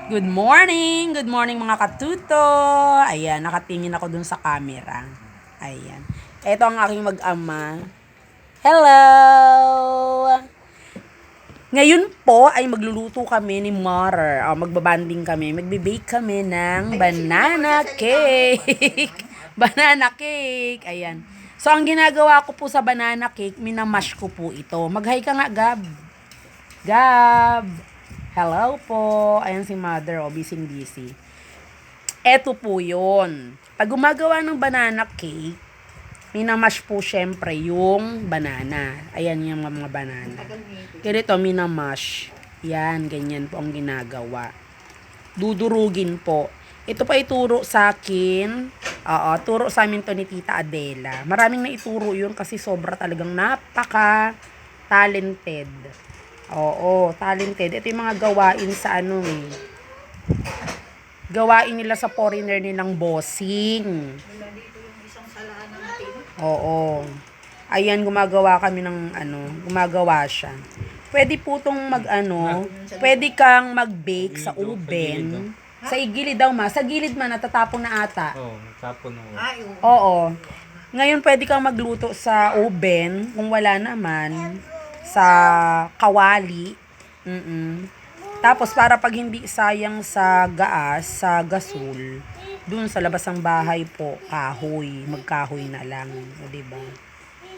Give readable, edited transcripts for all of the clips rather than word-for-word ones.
Good morning! Good morning mga katuto! Ayan, nakatingin ako dun sa camera. Ayan. Ito ang aking mag-ama. Hello! Ngayon po ay magluluto kami ni Mother. Magbabanding kami. Magbe-bake kami ng banana cake. Banana cake. Ayan. So, ang ginagawa ko po sa banana cake, minamash ko po ito. Mag-hi ka nga, Gab. Gab! Hello po. Ayan si Mother, busy. Eto po yun. Pag gumagawa ng banana cake, minamash po syempre yung banana. Ayan yung mga banana. Ganito, minamash. Yan, ganyan po ang ginagawa. Dudurugin po. Ito pa ituro sa akin. Turo sa amin to ni Tita Adela. Maraming na ituro yun kasi sobra talagang napaka-talented. Oo, talented. Ito yung mga gawain sa gawain nila sa foreigner nilang bossing. Oo. Ayan, gumagawa kami ng gumagawa siya. Pwede po tong pwede kang mag-bake sa oven. Sa gilid daw sa gilid man, natatapon na ata. Oo, tapon mo. Oo. Ngayon, pwede kang magluto sa oven, kung wala naman, sa kawali. Tapos, para pag hindi sayang sa sa gasol, dun sa labas ng bahay po, kahoy, magkahoy na lang. O, diba?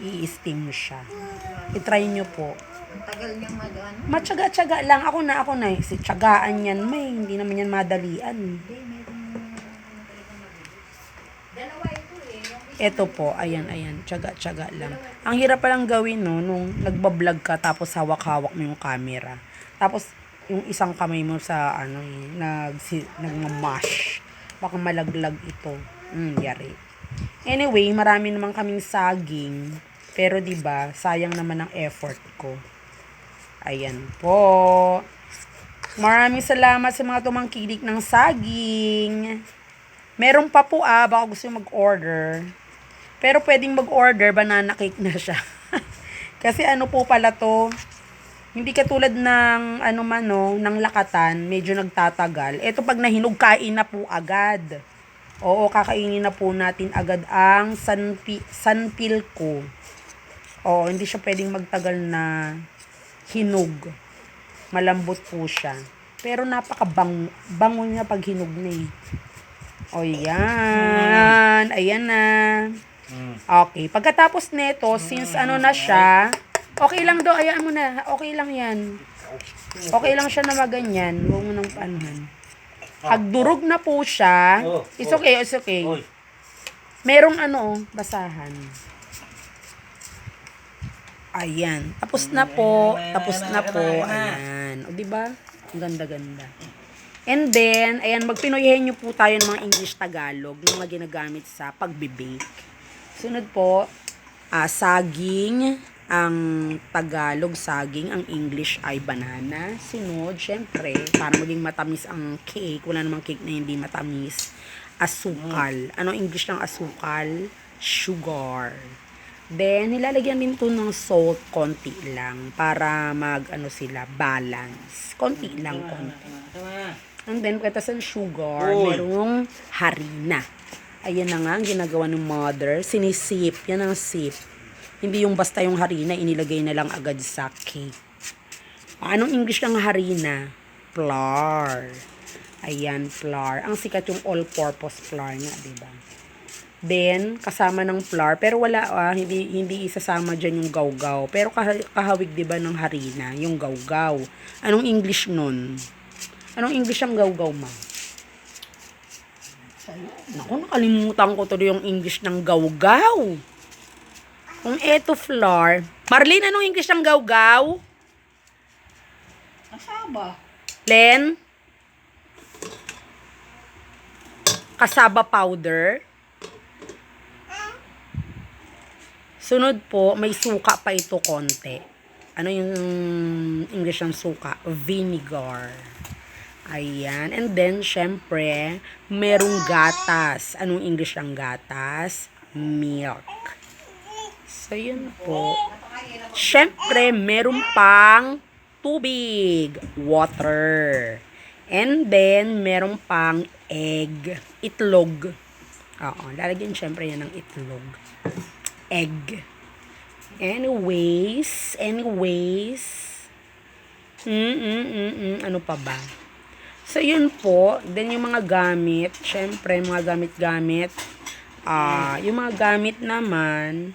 I-steam siya. I-try nyo po. Ang tagal niyang mag-ano. Matyaga-tyaga lang. Ako na. Si tyagaan yan, may. Hindi naman yan madalian. Dalawa ito eh. Ito po, ayan. Tyaga-tyaga lang. Ang hirap palang gawin, no, nung nagbablog ka, tapos hawak-hawak mo yung camera. Tapos, yung isang kamay mo sa, nagmamash. Baka malaglag ito. Yari. Anyway, marami naman kaming saging. Pero, diba, sayang naman ang effort ko. Ayan po. Maraming salamat sa mga tumangkilik ng saging. Meron pa po baka gusto mag-order. Pero pwedeng mag-order, banana cake na siya. Kasi po pala to, hindi katulad ng ng lakatan, medyo nagtatagal. Ito pag nahinog, kain na po agad. Oo, kakainin na po natin agad ang sanpil ko. Oo, hindi siya pwedeng magtagal na hinog. Malambot po siya. Pero bango niya pag hinog na eh. O yan. Ayan na. Okay. Pagkatapos nito, since na siya, okay lang daw. Ayaan mo na. Okay lang yan. Okay lang siya na maganyan. Huwag mo nang paanuhan. Pag durog na po siya, it's okay. Merong basahan. Ayan. Tapos na po. Ayan. O, diba? Ang ganda-ganda. And then, ayan, magpinoyhin nyo po tayo ng mga English-Tagalog na mga ginagamit sa pagbe-bake. Sunod po, saging. Ang Tagalog, saging. Ang English ay banana. Sunod, syempre, para maging matamis ang cake. Wala namang cake na hindi matamis. Asukal. Ano English ng asukal? Sugar. Then, nilalagyan din to ng salt, konti lang, para balance. Konti lang. And then, pagkatas ng sugar, merong harina. Ayan na nga, ang ginagawa ng Mother. Sinisip, yan ang sip. Hindi yung basta yung harina, inilagay na lang agad sa cake. Anong English ng harina? Flour. Ayan, flour. Ang sikat yung all-purpose flour nga, diba? Then, kasama ng flour. Pero wala, hindi isasama dyan yung gawgaw. Pero kahawig, diba, ng harina, yung gawgaw. Anong English nun? Anong English ang gawgaw, ma? Naku, nakalimutan ko to yung English ng gawgaw. Kung eto flour. Marlene, anong English ng gawgaw? Kasaba. Len? Kasaba powder. Sunod po, may suka pa ito konti. Ano yung English ng suka? Vinegar. Ayan. And then, syempre, merong gatas. Anong English ng gatas? Milk. So, yun po. Syempre, meron pang tubig. Water. And And then, meron pang egg. Itlog. Oo, lalagyan syempre yan ng itlog. Egg. Anyways. Ano pa ba? So, yun po. Then, yung mga gamit. Syempre, mga gamit-gamit. Yung mga gamit naman.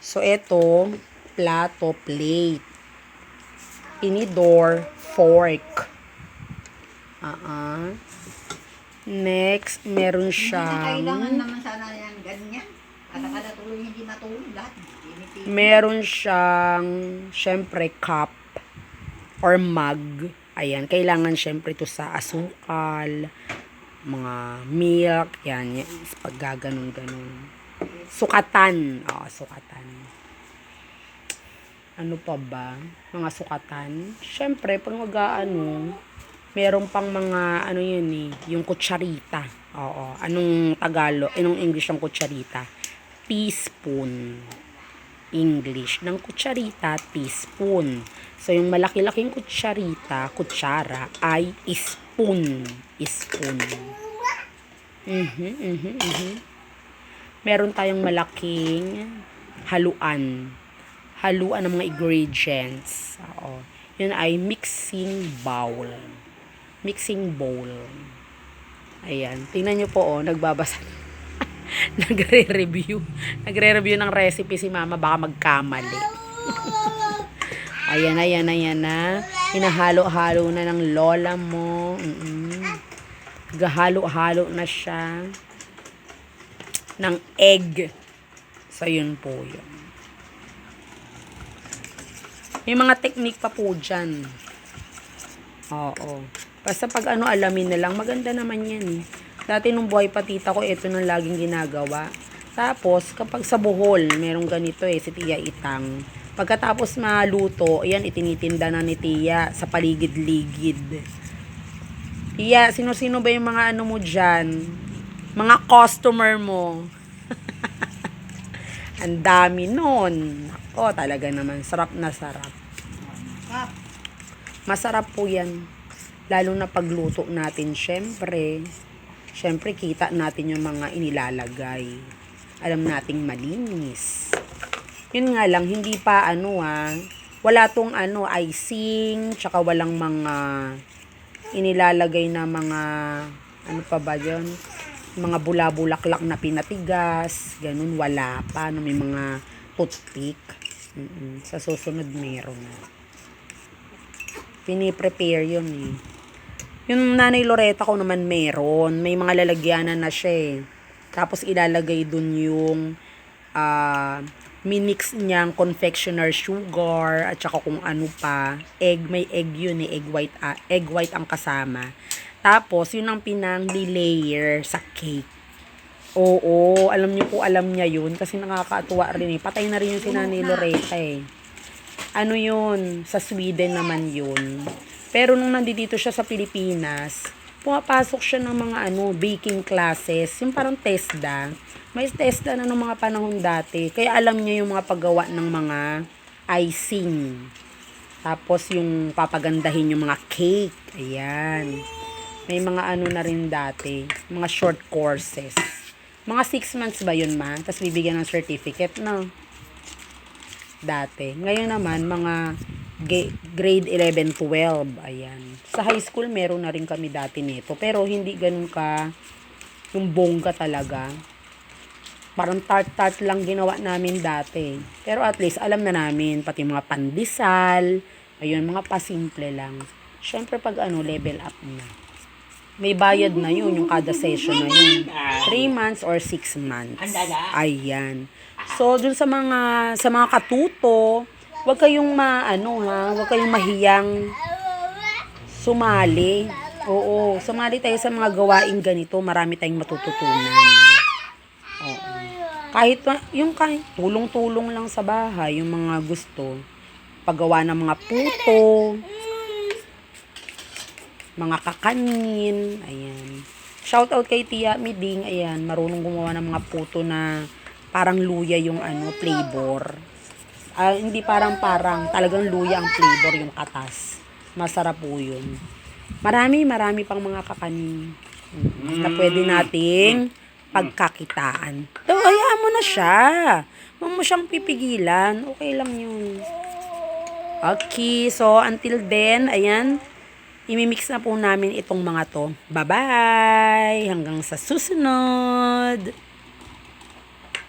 So, eto. Plato, plate. Tinidor, fork. Next, meron Hindi na siyang... kailangan naman sana yan ganyan. Kada tuloy hindi matulog lahat. Tinitipid. Meron siyang, syempre, cup or mug. Ayan, kailangan syempre ito sa asukal, mga milk, yan, pag gaganon-ganon. Sukatan. Sukatan. Ano pa ba? Mga sukatan. Syempre, pag meron pang mga, yung kutsarita. Oo. Anong Tagalog? Anong English ang kutsarita? Teaspoon. English ng kutsarita, teaspoon. So, yung malaki-laking kutsara, ay spoon. Spoon. Meron tayong malaking haluan. Haluan ng mga ingredients. Oo. Yun ay mixing bowl. Ayan. Tingnan nyo po, nagbabasa. Nagre-review ng recipe si mama, baka magkamali. Ayan na. Hinahalo-halo na ng lola mo. Gahalo-halo na siya ng egg. So, yun po yun. May mga technique pa po dyan. Oo. Basta pag alamin na lang, maganda naman yan. Dati nung buhay pa tita ko, ito nang laging ginagawa. Tapos, kapag sa Bohol, merong ganito si Tia Itang. Pagkatapos maluto, ayan, itinitinda na ni Tia sa paligid-ligid. Tia, sino-sino ba yung mga mo dyan? Mga customer mo. Ang dami nun. Ako, talaga naman. Sarap na sarap. Masarap po yan. Lalo na pagluto natin, syempre, kita natin yung mga inilalagay. Alam nating malinis. Yun nga lang, hindi pa wala tong icing, tsaka walang mga inilalagay na mga, pa ba yun? Mga bula-bulaklak na pinatigas, ganun, wala pa. May mga toothpick. Sa susunod meron na. Piniprepare yun Yung nanay Loretta ko naman meron. May mga lalagyanan na siya Tapos ilalagay dun yung minix niyang confectioner sugar at saka kung ano pa. Egg, may egg yun egg white ang kasama. Tapos yun ang pinang-layer sa cake. Oo, alam niya yun kasi nakakatuwa rin Patay na rin yung si nanay Loretta Ano yun? Sa Sweden naman yun. Pero nung nandito siya sa Pilipinas, pumapasok siya ng mga baking classes, yung parang TESDA. May TESDA na ng mga panahon dati. Kaya alam niya yung mga paggawa ng mga icing. Tapos yung papagandahin yung mga cake. Ayan. May mga na rin dati. Mga short courses. Mga 6 months ba yun, ma? Tapos bibigyan ng certificate, no? Dati. Ngayon naman, mga grade 11, 12. Ayan. Sa high school, meron na rin kami dati nito. Pero hindi ganun yung bongga talaga. Parang tart-tart lang ginawa namin dati. Pero at least, alam na namin. Pati mga pandesal. Ayun, mga pasimple lang. Syempre, pag level up na. May bayad na yun, yung kada session na yun. 3 months or 6 months. Ayan. So, dun sa mga katuto, wag kayong wag kayong mahiyang sumali. Oo, sumali tayo sa mga gawaing ganito, marami tayong matututunan. Oo. Kahit tulong-tulong lang sa bahay, yung mga gusto, paggawa ng mga puto, mga kakanin, ayan. Shout out kay Tia Miding, ayan, marunong gumawa ng mga puto na parang luya yung flavor. Hindi parang talagang luya ang flavor yung katas. Masarap po yun. Marami pang mga kakanin na pwede nating pagkakitaan. So, hayaan mo na siya. Huwag mo siyang pipigilan. Okay lang yun. Okay, so until then, ayan, imimix na po namin itong mga to. Bye-bye! Hanggang sa susunod!